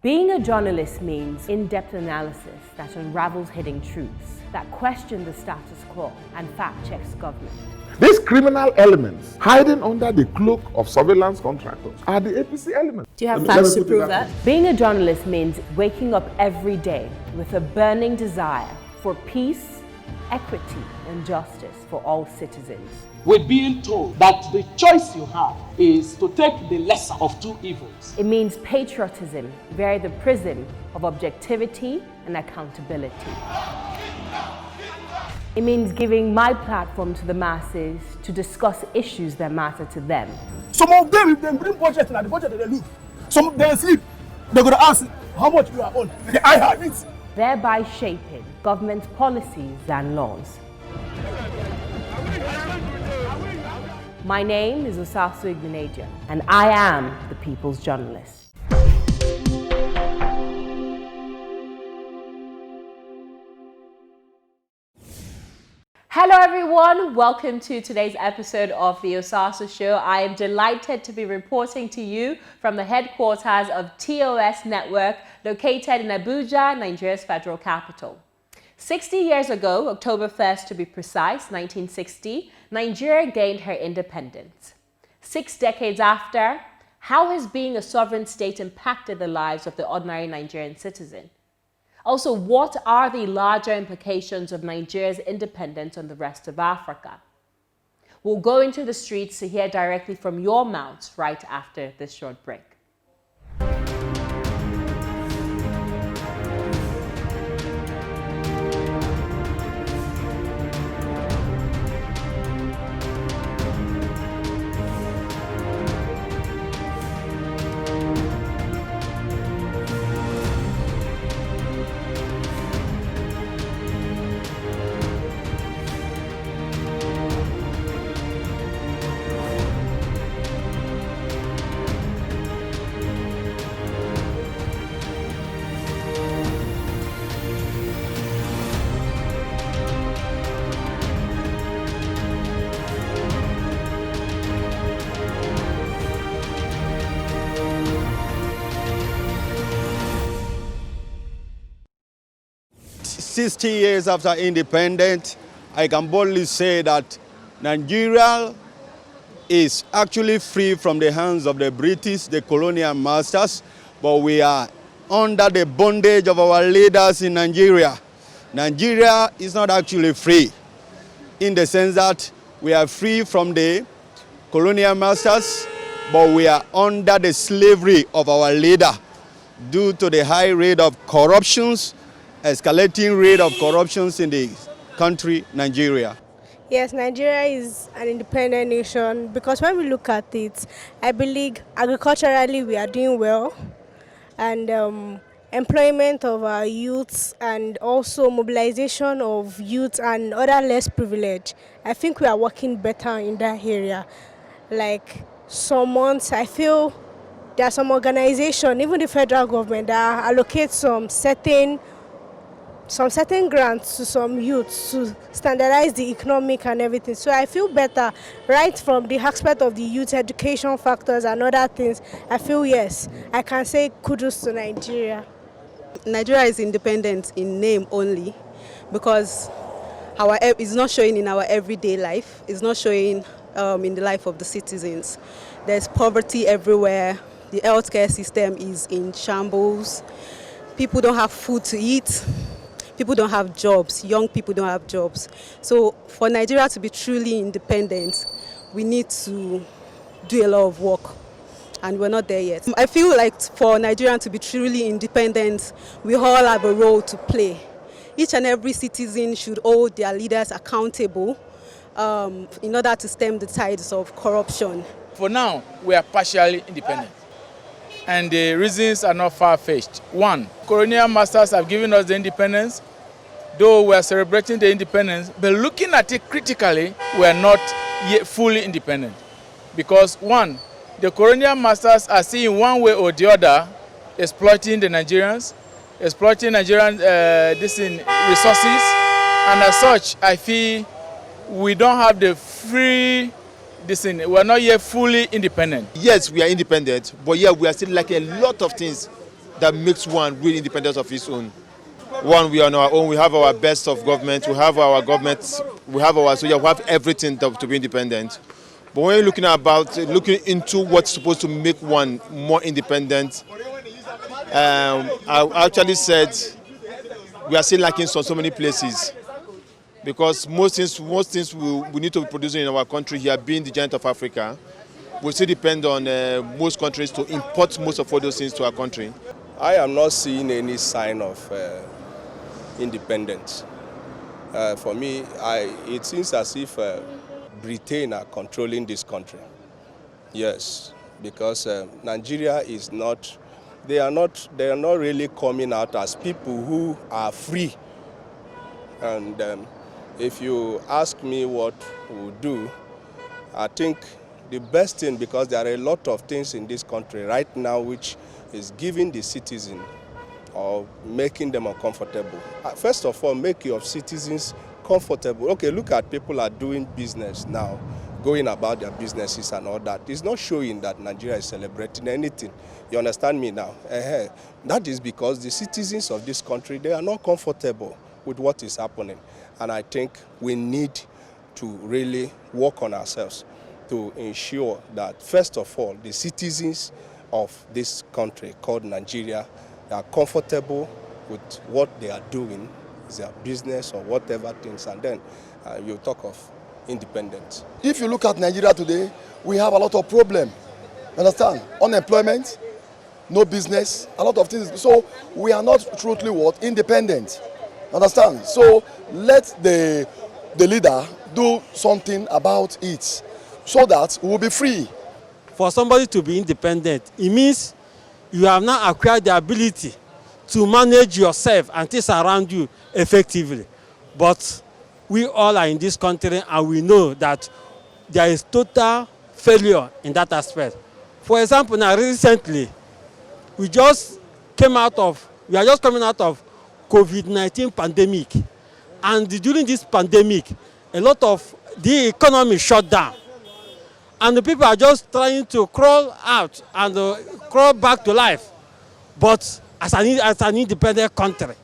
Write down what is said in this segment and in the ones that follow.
Being a journalist means in-depth analysis that unravels hidden truths, that question the status quo and fact-checks government. These criminal elements hiding under the cloak of surveillance contractors are the APC elements. Do you have facts to prove that? Being a journalist means waking up every day with a burning desire for peace, equity, and justice for all citizens. We're being told that the choice you have is to take the lesser of two evils. It means patriotism via the prism of objectivity and accountability. It means giving my platform to the masses to discuss issues that matter to them. Some of them, if they bring budget and the budget they look, some of them sleep. They're going to ask how much we are on. I have it. Thereby shaping government policies and laws. My name is Osasu Igbinedion, and I am the People's Journalist. Hello everyone, welcome to today's episode of the Osasu Show. I am delighted to be reporting to you from the headquarters of TOS Network, located in Abuja, Nigeria's federal capital. 60 years ago, October 1st to be precise, 1960, Nigeria gained her independence. 6 decades after, how has being a sovereign state impacted the lives of the ordinary Nigerian citizen? Also, what are the larger implications of Nigeria's independence on the rest of Africa? We'll go into the streets to hear directly from your mouths right after this short break. "60 years after independence, I can boldly say that Nigeria is actually free from the hands of the British, the colonial masters, but we are under the bondage of our leaders in Nigeria. Nigeria is not actually free in the sense that we are free from the colonial masters, but we are under the slavery of our leader due to the high rate of corruptions, escalating rate of corruptions in the country, Nigeria. Yes, Nigeria is an independent nation because when we look at it, I believe agriculturally we are doing well, and employment of our youths and also mobilization of youth and other less privileged. I think we are working better in that area. Like some months, I feel there are some organizations, even the federal government, that allocate some certain grants to some youths to standardize the economic and everything. So I feel better right from the aspect of the youth education factors and other things. I feel yes, I can say kudos to Nigeria. Nigeria is independent in name only because it's not showing in our everyday life. It's not showing in the life of the citizens. There's poverty everywhere. The healthcare system is in shambles. People don't have food to eat. People don't have jobs. Young people don't have jobs. So for Nigeria to be truly independent, we need to do a lot of work, and we're not there yet. I feel like for Nigeria to be truly independent, we all have a role to play. Each and every citizen should hold their leaders accountable in order to stem the tides of corruption. For now, we are partially independent, and the reasons are not far-fetched. One, colonial masters have given us the independence, though we are celebrating the independence, but looking at it critically, we are not yet fully independent. Because one, the colonial masters are seeing one way or the other exploiting the Nigerians, exploiting Nigerian resources, and as such, I feel we don't have the free. We're not yet fully independent. Yes, we are independent, but yeah, we are still lacking a lot of things that makes one real independent of its own. One, we are on our own. We have our best of government. We have our government. We have our soldiers. We have everything to be independent. But when you're looking into what's supposed to make one more independent, I actually said we are still lacking so many places, because most things we need to be producing in our country here, being the giant of Africa, we still depend on most countries to import most of all those things to our country. I am not seeing any sign of independence. For me, it seems as if Britain are controlling this country. Yes, because Nigeria is not. They are not really coming out as people who are free. And if you ask me what we'll do, I think the best thing, because there are a lot of things in this country right now which is giving the citizen or making them uncomfortable. First of all, make your citizens comfortable. Okay, look at people are doing business now, going about their businesses and all that. It's not showing that Nigeria is celebrating anything. You understand me now? That is because the citizens of this country, they are not comfortable with what is happening. And I think we need to really work on ourselves to ensure that, first of all, the citizens of this country called Nigeria are comfortable with what they are doing, their business or whatever things, and then you talk of independence. If you look at Nigeria today, we have a lot of problems. Understand? Unemployment, no business, a lot of things. So we are not truly independent. Understand? So let the leader do something about it so that we will be free. For somebody to be independent, it means you have now acquired the ability to manage yourself and things around you effectively. But we all are in this country and we know that there is total failure in that aspect. For example, now recently, we are just coming out of COVID-19 pandemic. And during this pandemic, a lot of the economy shut down. And the people are just trying to crawl out and crawl back to life. But as an independent country,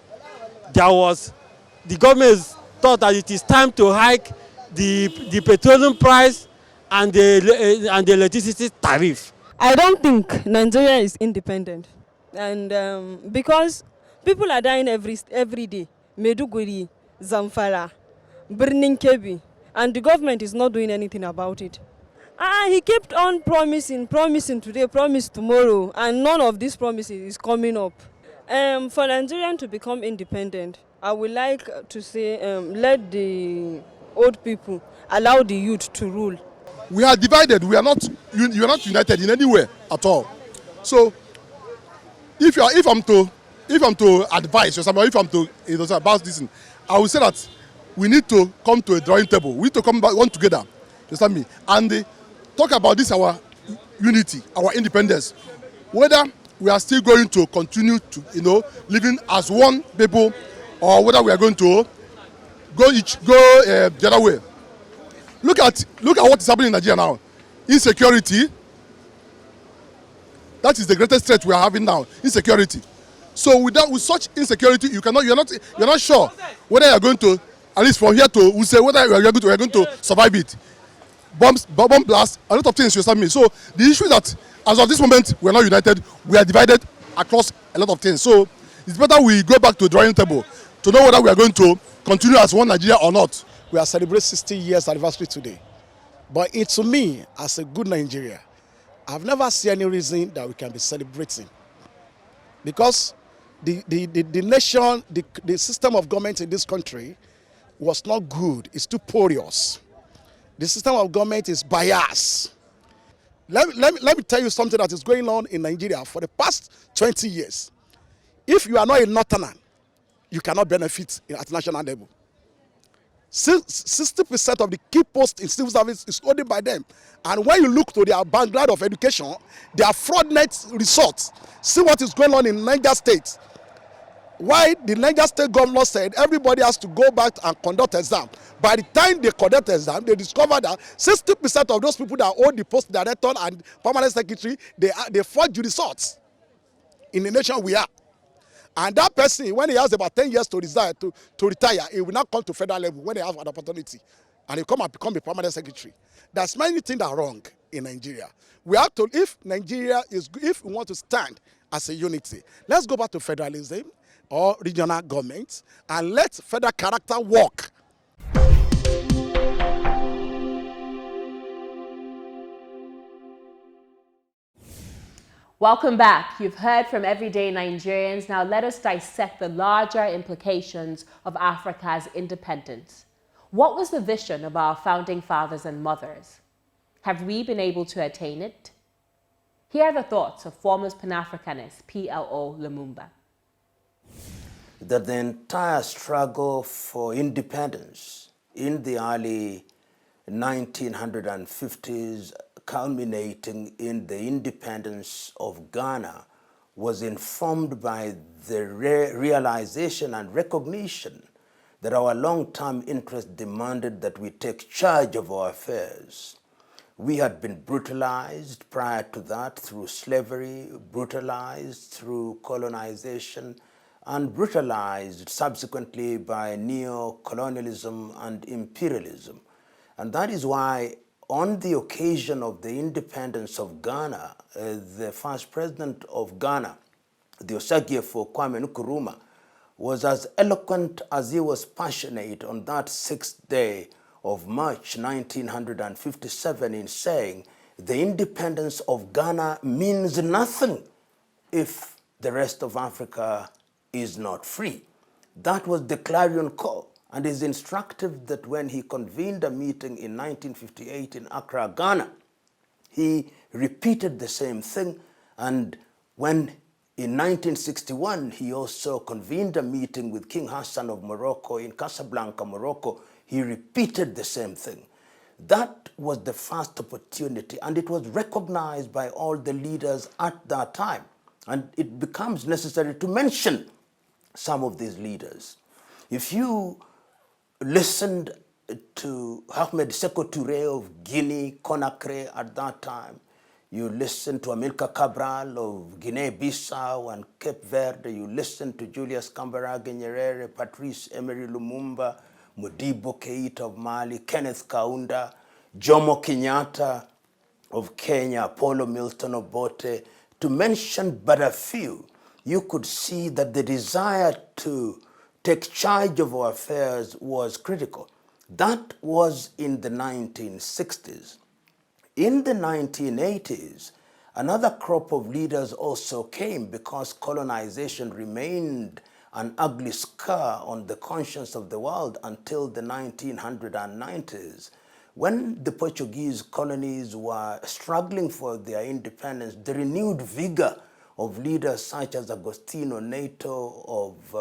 the government thought that it is time to hike the petroleum price and the electricity tariff. I don't think Nigeria is independent, and because people are dying every day, Maiduguri, Zamfara, Birnin Kebbi, and the government is not doing anything about it. He kept on promising today, promise tomorrow, and none of these promises is coming up. For Nigerians to become independent, I would like to say let the old people allow the youth to rule. We are divided. We are not united in any way at all. So if I'm to advise or something, if I'm to about this, I will say that we need to come to a drawing table. We need to come back one together. You understand me? And talk about this, our unity, our independence. Whether we are still going to continue to living as one people, or whether we are going to go the other way. Look at what is happening in Nigeria now. Insecurity. That is the greatest threat we are having now. Insecurity. So with such insecurity, you're not sure whether you are going to, at least from here to we say whether you are going to survive it. Bomb blast, a lot of things, you understand me. So the issue is that as of this moment we are not united, we are divided across a lot of things. So it's better we go back to the drawing table to know whether we are going to continue as one Nigeria or not. We are celebrating 60 years anniversary today. But to me, as a good Nigerian, I've never seen any reason that we can be celebrating. Because the nation, the system of government in this country was not good. It's too porous. The system of government is biased. Let me tell you something that is going on in Nigeria for the past 20 years. If you are not a northerner, you cannot benefit at national level. 60% of the key posts in civil service is owned by them. And when you look to their background of education, their fraudulent results. See what is going on in Niger State. Why the Niger State governor said everybody has to go back and conduct exam. By the time they conduct exam, they discover that 60% of those people that hold the post director and permanent secretary, they forge the results. in the nation we are. And that person, when he has about 10 years to retire, he will not come to federal level when he has an opportunity. And he come and become a permanent secretary. There's many things that are wrong in Nigeria. We have to, if we want to stand as a unity, let's go back to federalism or regional governments and let federal character work. Welcome back. You've heard from everyday Nigerians. Now let us dissect the larger implications of Africa's independence. What was the vision of our founding fathers and mothers? Have we been able to attain it? Here are the thoughts of foremost Pan-Africanist PLO Lumumba. That the entire struggle for independence in the early 1950s, culminating in the independence of Ghana, was informed by the realization and recognition that our long-term interest demanded that we take charge of our affairs. We had been brutalized prior to that through slavery, brutalized through colonization, and brutalized subsequently by neo-colonialism and imperialism. And that is why on the occasion of the independence of Ghana, the first president of Ghana, the Osagyefo Kwame Nkrumah, was as eloquent as he was passionate on that 6th day of March 1957 in saying, the independence of Ghana means nothing if the rest of Africa is not free. That was the clarion call. And it's instructive that when he convened a meeting in 1958 in Accra, Ghana, he repeated the same thing. And when in 1961, he also convened a meeting with King Hassan of Morocco in Casablanca, Morocco, he repeated the same thing. That was the first opportunity, and it was recognized by all the leaders at that time. And it becomes necessary to mention some of these leaders. If you listened to Ahmed Sékou Touré of Guinea, Conakry at that time, you listened to Amilcar Cabral of Guinea-Bissau and Cape Verde, you listened to Julius Kambarage Nyerere, Patrice Emery Lumumba, Modibo Keïta of Mali, Kenneth Kaunda, Jomo Kenyatta of Kenya, Apollo Milton Obote, to mention but a few, you could see that the desire to take charge of our affairs was critical. That was in the 1960s. In the 1980s, another crop of leaders also came because colonization remained an ugly scar on the conscience of the world until the 1990s. When the Portuguese colonies were struggling for their independence, the renewed vigor of leaders such as Agostinho Neto of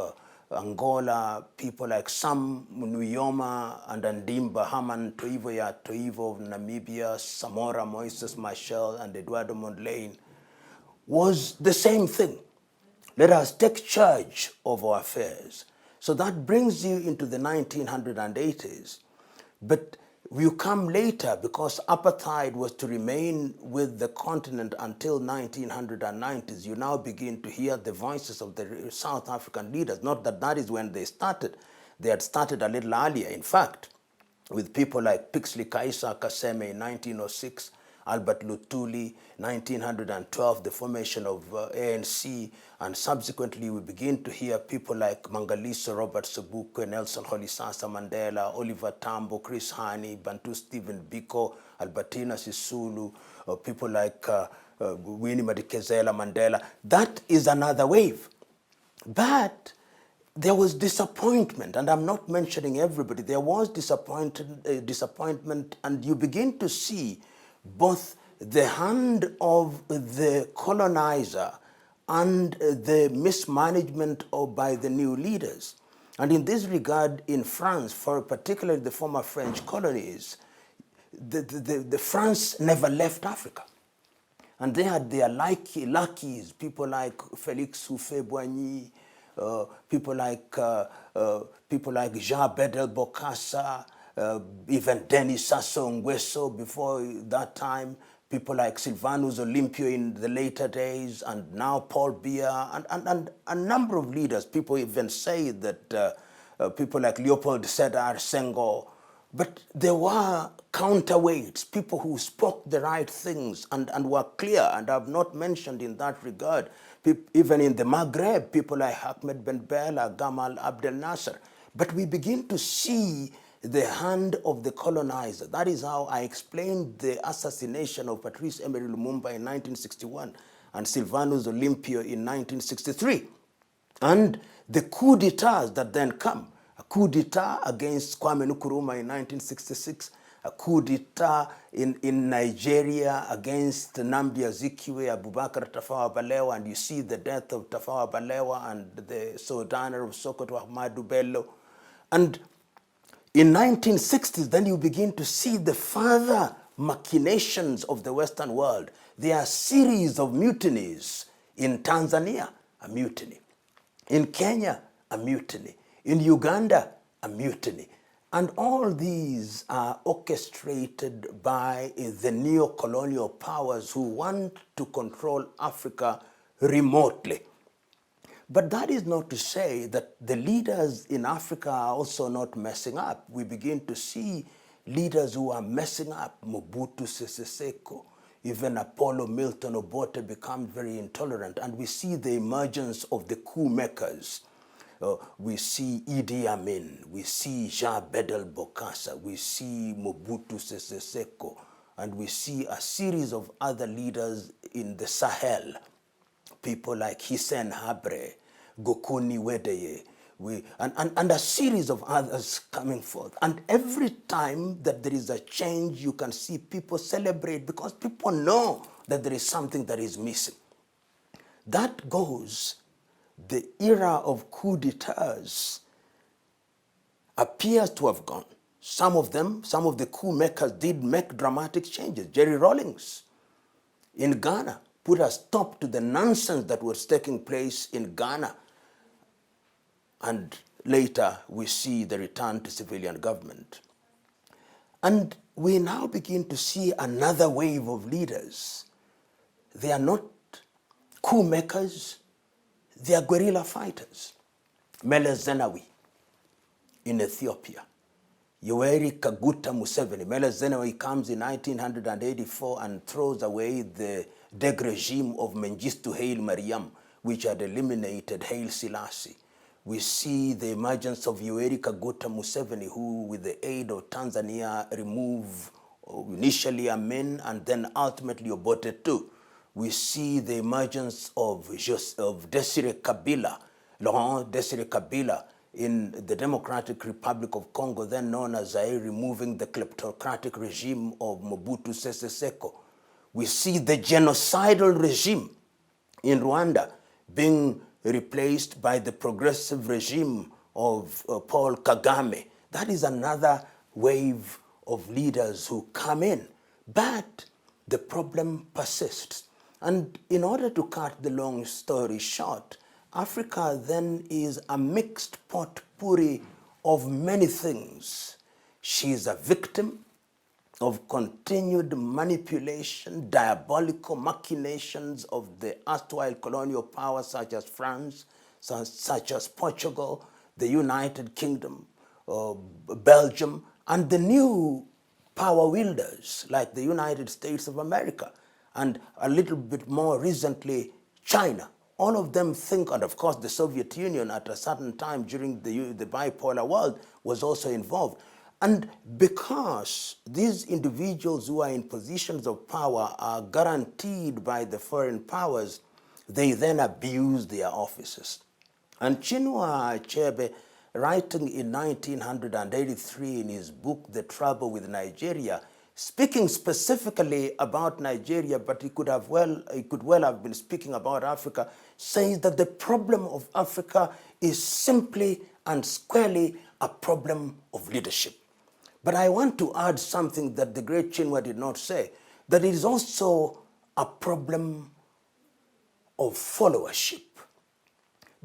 Angola, people like Sam Nujoma and Andimba Haman Toivo ya Toivo of Namibia, Samora Moises Machel and Eduardo Mondlane, was the same thing. Let us take charge of our affairs. So that brings you into the 1980s. But you come later because apartheid was to remain with the continent until 1990s. You now begin to hear the voices of the South African leaders. Not that that is when they started. They had started a little earlier, in fact, with people like Pixley Kaisa Kaseme in 1906, Albert Lutuli, 1912, the formation of ANC, and subsequently we begin to hear people like Mangaliso Robert Sobukwe, Nelson Rolihlahla Mandela, Oliver Tambo, Chris Hani, Bantu Stephen Biko, Albertina Sisulu, people like Winnie Madikizela Mandela. That is another wave. But there was disappointment, and I'm not mentioning everybody. There was disappointment, and you begin to see both the hand of the colonizer and the mismanagement by the new leaders. And in this regard, in France, for particularly the former French colonies, the France never left Africa. And they had their lackeys, people like Félix Houphouët-Boigny, people like Jean Bedel Bokassa, even Denis Sassou Nguesso before that time, people like Silvanus Olympio in the later days, and now Paul Biya, and a number of leaders. People even say that people like Leopold Sedar Senghor, but there were counterweights, people who spoke the right things and were clear, and I've not mentioned in that regard, even in the Maghreb, people like Ahmed Ben Bella, Gamal Abdel Nasser. But we begin to see the hand of the colonizer. That is how I explained the assassination of Patrice Emery Lumumba in 1961 and Silvanus Olympio in 1963. And the coup d'etats that then come. A coup d'etat against Kwame Nkrumah in 1966, a coup d'etat in Nigeria against Nnamdi Azikiwe, Abubakar Tafawa Balewa, and you see the death of Tafawa Balewa and the Sultan of Sokoto, Ahmadu Bello. And in 1960s, then you begin to see the further machinations of the Western world. There are a series of mutinies. In Tanzania, a mutiny. In Kenya, a mutiny. In Uganda, a mutiny. And all these are orchestrated by the neo-colonial powers who want to control Africa remotely. But that is not to say that the leaders in Africa are also not messing up. We begin to see leaders who are messing up. Mobutu Sese Seko, even Apollo Milton Obote become very intolerant. And we see the emergence of the coup makers. We see Idi Amin, we see Jean Bedel Bokassa, we see Mobutu Sese Seko, and we see a series of other leaders in the Sahel. People like Hissène Habré, Gokuni Wedeye, and a series of others coming forth. And every time that there is a change, you can see people celebrate because people know that there is something that is missing. That goes, the era of coup d'etats appears to have gone. Some of them, some of the coup makers did make dramatic changes. Jerry Rawlings in Ghana put a stop to the nonsense that was taking place in Ghana. And later we see the return to civilian government. And we now begin to see another wave of leaders. They are not coup makers, they are guerrilla fighters. Meles Zenawi in Ethiopia. Yoweri Kaguta Museveni. Meles Zenawi comes in 1984 and throws away the Deg regime of Mengistu Haile Mariam, which had eliminated Haile Selassie. We see the emergence of Yoweri Kaguta Museveni, who, with the aid of Tanzania, remove initially Amin and then ultimately Obote too. We see the emergence of Desire Kabila, Laurent Desire Kabila, in the Democratic Republic of Congo, then known as Zaire, removing the kleptocratic regime of Mobutu Sese Seko. We see the genocidal regime in Rwanda being replaced by the progressive regime of Paul Kagame. That is another wave of leaders who come in. But the problem persists. And in order to cut the long story short, Africa then is a mixed potpourri of many things. She is a victim of continued manipulation, diabolical machinations of the erstwhile colonial powers such as France, such as Portugal, the United Kingdom, Belgium, and the new power wielders like the United States of America, and a little bit more recently, China. All of them think, and of course the Soviet Union at a certain time during the bipolar world was also involved. And because these individuals who are in positions of power are guaranteed by the foreign powers, they then abuse their offices. And Chinua Achebe, writing in 1983 in his book, The Trouble with Nigeria, speaking specifically about Nigeria, but he could well have been speaking about Africa, says that the problem of Africa is simply and squarely a problem of leadership. But I want to add something that the great Chinua did not say, that it is also a problem of followership.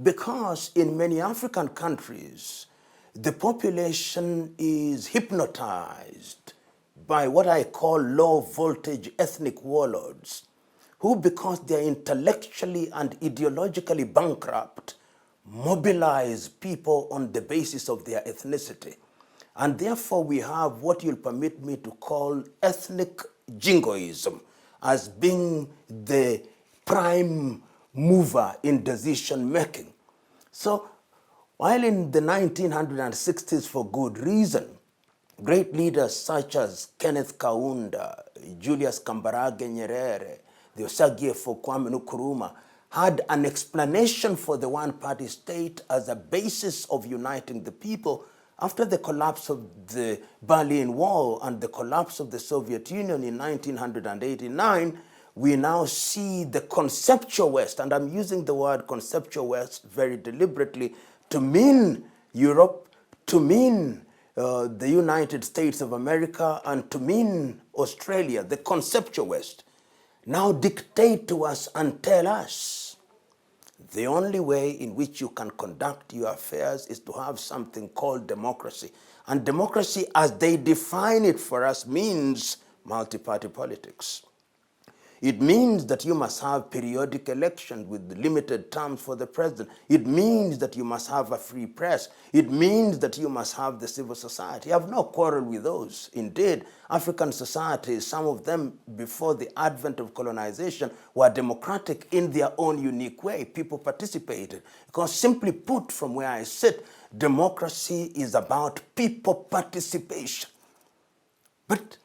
Because in many African countries, the population is hypnotized by what I call low voltage ethnic warlords, who, because they are intellectually and ideologically bankrupt, mobilize people on the basis of their ethnicity. And therefore we have what you'll permit me to call ethnic jingoism as being the prime mover in decision making. So while in the 1960s, for good reason, great leaders such as Kenneth Kaunda, Julius Kambarage Nyerere, the Osagyefo Kwame Nkrumah had an explanation for the one-party state as a basis of uniting the people. After the collapse of the Berlin Wall and the collapse of the Soviet Union in 1989, we now see the conceptual West, and I'm using the word conceptual West very deliberately to mean Europe, to mean the United States of America, and to mean Australia, the conceptual West, now dictate to us and tell us the only way in which you can conduct your affairs is to have something called democracy. And democracy, as they define it for us, means multi-party politics. It means that you must have periodic elections with limited terms for the president. It means that you must have a free press. It means that you must have the civil society. I have no quarrel with those. Indeed, African societies, some of them before the advent of colonization, were democratic in their own unique way. People participated. Because simply put, from where I sit, democracy is about people participation. But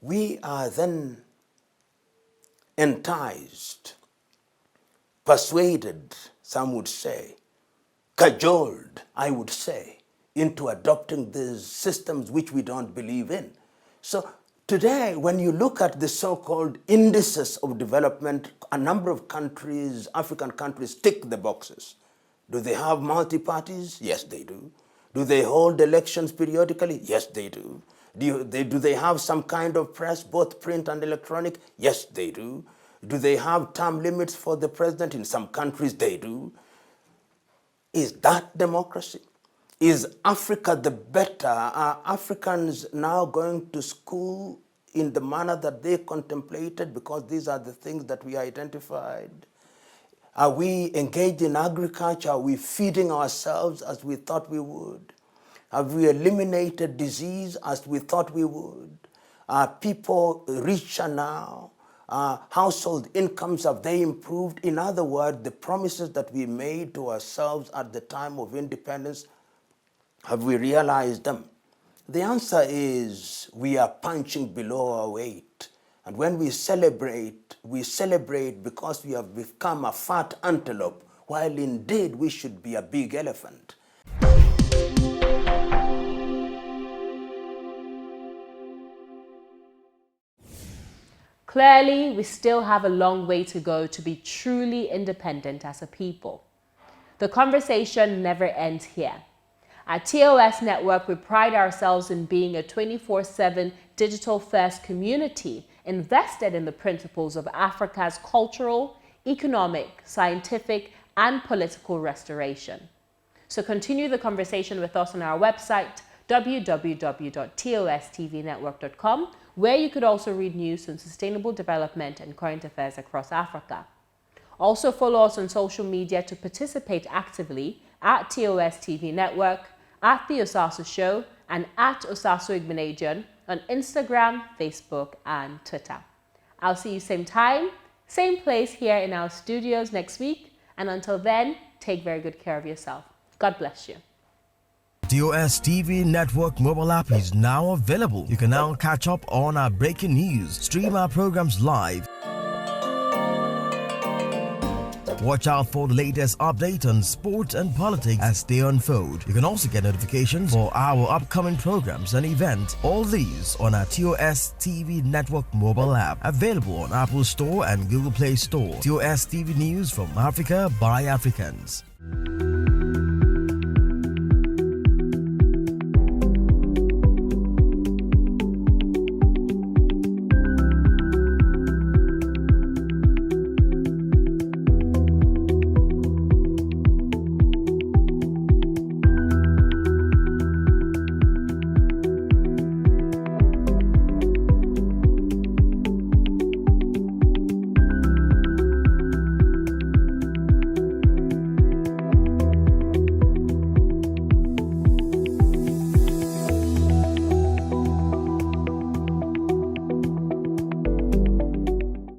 we are then enticed, persuaded, some would say, cajoled, I would say, into adopting these systems which we don't believe in. So today, when you look at the so-called indices of development, a number of countries, African countries, tick the boxes. Do they have multi-parties? Yes, they do. Do they hold elections periodically? Yes, they do. Do they have some kind of press, both print and electronic? Yes, they do. Do they have term limits for the president? In some countries, they do. Is that democracy? Is Africa the better? Are Africans now going to school in the manner that they contemplated because these are the things that we identified? Are we engaged in agriculture? Are we feeding ourselves as we thought we would? Have we eliminated disease as we thought we would? Are people richer now? Household incomes, have they improved? In other words, the promises that we made to ourselves at the time of independence, have we realized them? The answer is we are punching below our weight. And when we celebrate because we have become a fat antelope, while indeed we should be a big elephant. Clearly, we still have a long way to go to be truly independent as a people. The conversation never ends here. At TOS Network, we pride ourselves in being a 24/7 digital-first community invested in the principles of Africa's cultural, economic, scientific, and political restoration. So continue the conversation with us on our website, www.tostvnetwork.com, where you could also read news on sustainable development and current affairs across Africa. Also follow us on social media to participate actively at TOS TV Network, at The Osasu Show, and at Osasu Igbinedion on Instagram, Facebook, and Twitter. I'll see you same time, same place here in our studios next week. And until then, take very good care of yourself. God bless you. TOS TV Network mobile app is now available. You can now catch up on our breaking news, stream our programs live, watch out for the latest update on sports and politics as they unfold. You can also get notifications for our upcoming programs and events. All these on our TOS TV Network mobile app, available on Apple Store and Google Play Store. TOS TV News from Africa by Africans.